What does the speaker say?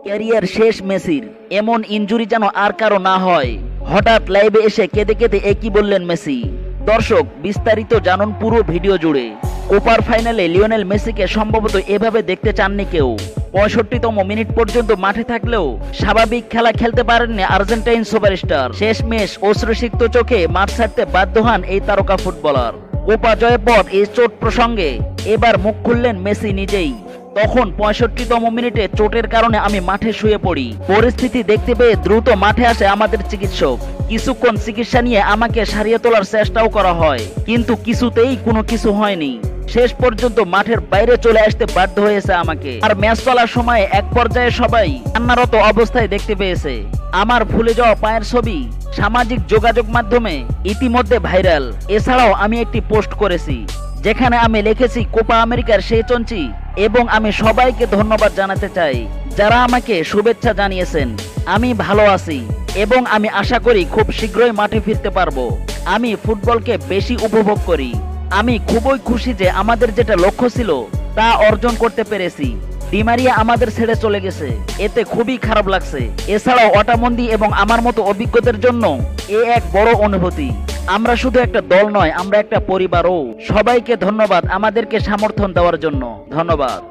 Career শেষ মেসির, এমন ইনজুরি যেন আর কারো না হয়। হঠাৎ লাইভে এসে কেঁদে কেঁদে একই বললেন মেসি। দর্শক, বিস্তারিত জানুন পুরো ভিডিও জুড়ে। কোপার ফাইনালে লিওনেল মেসিকে সম্ভবত এভাবে দেখতে চাননি কেউ। 65তম মিনিট পর্যন্ত মাঠে থাকলেও স্বাভাবিক খেলা খেলতে পারেননি আর্জেন্টাইন সুপারস্টার। শেষমেশ অশ্রুসিক্ত চোখে মাঠ ছাড়তে বাধ্য হন এই তারকা ফুটবলার। কোপা জয়ের পর এই চোট প্রসঙ্গে এবার মুখ খুললেন মেসি নিজেই। তখন 65তম মিনিটে চোটের কারণে আমি মাঠে শুয়ে পড়ি। পরিস্থিতি দেখতে পেয়ে দ্রুত মাঠে আসে আমাদের চিকিৎসক। কিছুক্ষণ চিকিৎসা নিয়ে আমাকে সারিয়ে তোলার চেষ্টাও করা হয়, কিন্তু কিছুতেই কোনো কিছু হয়নি। শেষ পর্যন্ত মাঠের বাইরে চলে আসতে বাধ্য হয়েছে আমাকে। আর ম্যাচ চলার সময় এক পর্যায়ে সবাই কান্নারত অবস্থায় দেখতে পেয়েছে। আমার ভুলে যাওয়া পায়ের ছবি সামাজিক যোগাযোগ মাধ্যমে ইতিমধ্যে ভাইরাল। এছাড়াও আমি একটি পোস্ট করেছি যেখানে আমি লিখেছি কোপা আমেরিকার সেই চঞ্চি, এবং আমি সবাইকে ধন্যবাদ জানাতে চাই যারা আমাকে শুভেচ্ছা জানিয়েছেন। আমি ভালো আছি এবং আমি আশা করি খুব শীঘ্রই মাঠে ফিরতে পারবো। আমি ফুটবলকে বেশি উপভোগ করি। আমি খুবই খুশি যে আমাদের যেটা লক্ষ্য ছিল তা অর্জন করতে পেরেছি। ডি মারিয়া আমাদের ছেড়ে চলে গেছে, এতে খুবই খারাপ লাগছে। এছাড়াও অটামন্দি এবং আমার মতো অভিজ্ঞদের জন্য এ এক বড় অনুভূতি। আমরা শুধু একটা দল নয়, আমরা একটা পরিবারও। সবাইকে ধন্যবাদ আমাদেরকে সমর্থন দেওয়ার জন্য। ধন্যবাদ।